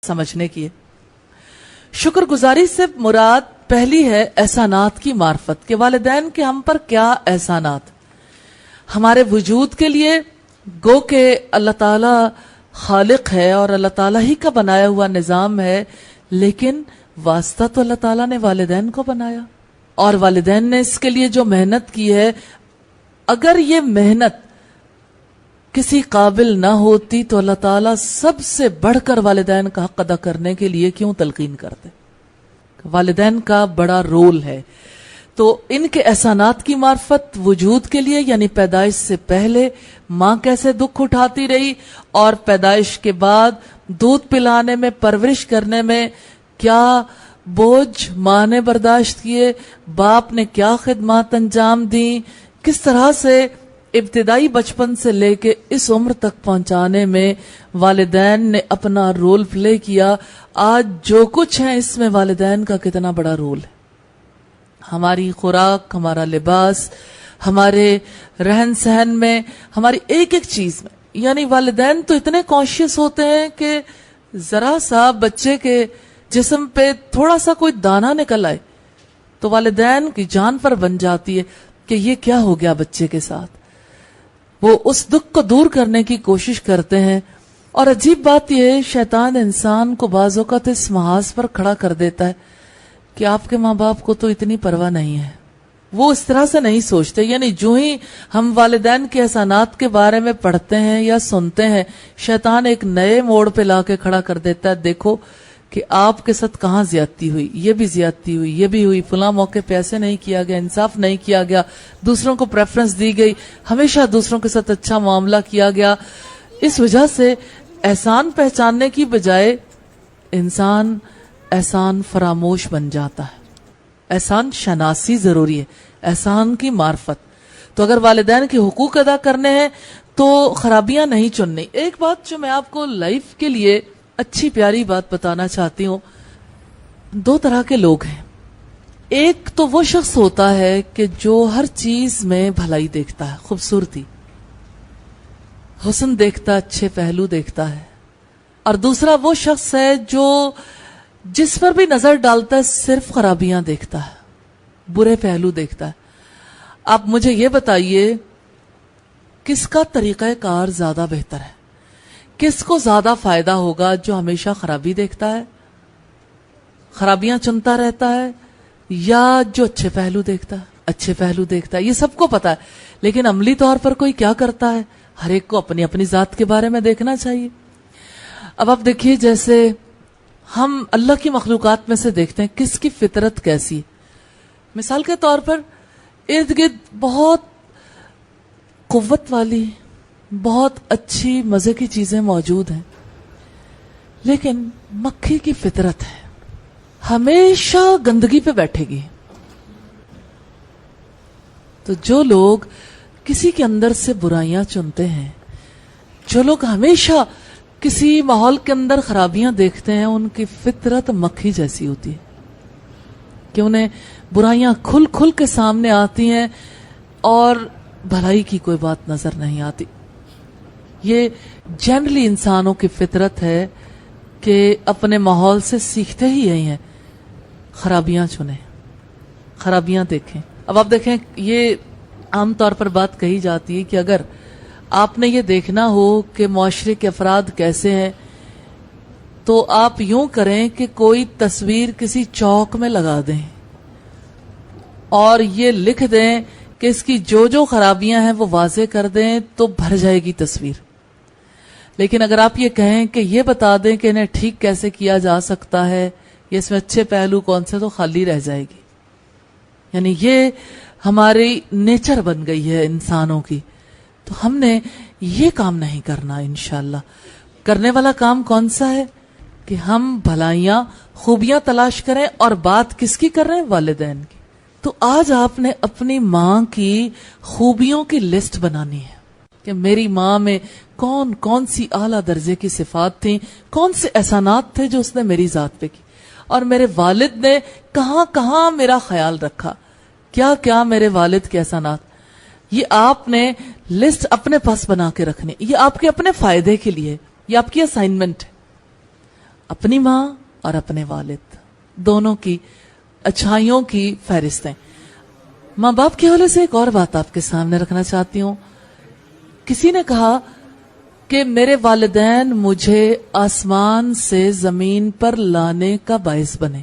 سمجھنے کی ہے۔ شکر گزاری سے مراد پہلی ہے احسانات کی معرفت کہ والدین کے ہم پر کیا احسانات ہمارے وجود کے لیے، گو کہ اللہ تعالی خالق ہے اور اللہ تعالی ہی کا بنایا ہوا نظام ہے، لیکن واسطہ تو اللہ تعالیٰ نے والدین کو بنایا، اور والدین نے اس کے لیے جو محنت کی ہے، اگر یہ محنت کسی قابل نہ ہوتی تو اللہ تعالیٰ سب سے بڑھ کر والدین کا حق ادا کرنے کے لیے کیوں تلقین کرتے؟ والدین کا بڑا رول ہے۔ تو ان کے احسانات کی معرفت وجود کے لیے، یعنی پیدائش سے پہلے ماں کیسے دکھ اٹھاتی رہی، اور پیدائش کے بعد دودھ پلانے میں، پرورش کرنے میں کیا بوجھ ماں نے برداشت کیے، باپ نے کیا خدمات انجام دیں، کس طرح سے ابتدائی بچپن سے لے کے اس عمر تک پہنچانے میں والدین نے اپنا رول پلے کیا۔ آج جو کچھ ہے اس میں والدین کا کتنا بڑا رول ہے، ہماری خوراک، ہمارا لباس، ہمارے رہن سہن میں، ہماری ایک ایک چیز میں، یعنی والدین تو اتنے کانشیس ہوتے ہیں کہ ذرا سا بچے کے جسم پہ تھوڑا سا کوئی دانہ نکل آئے تو والدین کی جان پر بن جاتی ہے کہ یہ کیا ہو گیا بچے کے ساتھ۔ وہ اس دکھ کو دور کرنے کی کوشش کرتے ہیں، اور عجیب بات یہ ہے شیطان انسان کو بعض اوقات اس محاذ پر کھڑا کر دیتا ہے کہ آپ کے ماں باپ کو تو اتنی پرواہ نہیں ہے، وہ اس طرح سے نہیں سوچتے۔ یعنی جو ہی ہم والدین کے احسانات کے بارے میں پڑھتے ہیں یا سنتے ہیں، شیطان ایک نئے موڑ پہ لا کے کھڑا کر دیتا ہے، دیکھو کہ آپ کے ساتھ کہاں زیادتی ہوئی، یہ بھی زیادتی ہوئی، یہ بھی ہوئی، فلاں موقع پہ ایسے نہیں کیا گیا، انصاف نہیں کیا گیا، دوسروں کو پریفرنس دی گئی، ہمیشہ دوسروں کے ساتھ اچھا معاملہ کیا گیا۔ اس وجہ سے احسان پہچاننے کی بجائے انسان احسان فراموش بن جاتا ہے۔ احسان شناسی ضروری ہے، احسان کی معرفت۔ تو اگر والدین کے حقوق ادا کرنے ہیں تو خرابیاں نہیں چننی۔ ایک بات جو میں آپ کو لائف کے لیے اچھی پیاری بات بتانا چاہتی ہوں، دو طرح کے لوگ ہیں۔ ایک تو وہ شخص ہوتا ہے کہ جو ہر چیز میں بھلائی دیکھتا ہے، خوبصورتی، حسن دیکھتا، اچھے پہلو دیکھتا ہے، اور دوسرا وہ شخص ہے جو جس پر بھی نظر ڈالتا ہے صرف خرابیاں دیکھتا ہے، برے پہلو دیکھتا ہے۔ آپ مجھے یہ بتائیے کس کا طریقہ کار زیادہ بہتر ہے؟ کس کو زیادہ فائدہ ہوگا؟ جو ہمیشہ خرابی دیکھتا ہے، خرابیاں چنتا رہتا ہے، یا جو اچھے پہلو دیکھتا ہے، اچھے پہلو دیکھتا ہے؟ یہ سب کو پتا ہے، لیکن عملی طور پر کوئی کیا کرتا ہے؟ ہر ایک کو اپنی اپنی ذات کے بارے میں دیکھنا چاہیے۔ اب آپ دیکھیے، جیسے ہم اللہ کی مخلوقات میں سے دیکھتے ہیں کس کی فطرت کیسی ہے۔ مثال کے طور پر ارد گرد بہت قوت والی، بہت اچھی مزے کی چیزیں موجود ہیں، لیکن مکھی کی فطرت ہے، ہمیشہ گندگی پہ بیٹھے گی۔ تو جو لوگ کسی کے اندر سے برائیاں چنتے ہیں، جو لوگ ہمیشہ کسی ماحول کے اندر خرابیاں دیکھتے ہیں، ان کی فطرت مکھی جیسی ہوتی ہے کہ انہیں برائیاں کھل کھل کے سامنے آتی ہیں اور بھلائی کی کوئی بات نظر نہیں آتی۔ یہ جنرلی انسانوں کی فطرت ہے کہ اپنے ماحول سے سیکھتے ہی یہی ہیں، خرابیاں چنیں، خرابیاں دیکھیں۔ اب آپ دیکھیں، یہ عام طور پر بات کہی جاتی ہے کہ اگر آپ نے یہ دیکھنا ہو کہ معاشرے کے افراد کیسے ہیں تو آپ یوں کریں کہ کوئی تصویر کسی چوک میں لگا دیں اور یہ لکھ دیں کہ اس کی جو جو خرابیاں ہیں وہ واضح کر دیں تو بھر جائے گی تصویر۔ لیکن اگر آپ یہ کہیں کہ یہ بتا دیں کہ انہیں ٹھیک کیسے کیا جا سکتا ہے، یہ اس میں اچھے پہلو کون سے، تو خالی رہ جائے گی۔ یعنی یہ ہماری نیچر بن گئی ہے انسانوں کی۔ تو ہم نے یہ کام نہیں کرنا۔ انشاءاللہ کرنے والا کام کون سا ہے کہ ہم بھلائیاں، خوبیاں تلاش کریں، اور بات کس کی کر رہے ہیں؟ والدین کی۔ تو آج آپ نے اپنی ماں کی خوبیوں کی لسٹ بنانی ہے کہ میری ماں میں کون کون سی اعلیٰ درجے کی صفات تھیں، کون سے احسانات تھے جو اس نے میری ذات پہ کی، اور میرے والد نے کہاں کہاں میرا خیال رکھا، کیا کیا میرے والد کے احسانات۔ یہ آپ نے لسٹ اپنے پاس بنا کے رکھنی، یہ آپ کے اپنے فائدے کے لیے، یہ آپ کی اسائنمنٹ ہے۔ اپنی ماں اور اپنے والد دونوں کی اچھائیوں کی فہرستیں. ماں باپ کے حوالے سے ایک اور بات آپ کے سامنے رکھنا چاہتی ہوں. کسی نے کہا کہ میرے والدین مجھے آسمان سے زمین پر لانے کا باعث بنے.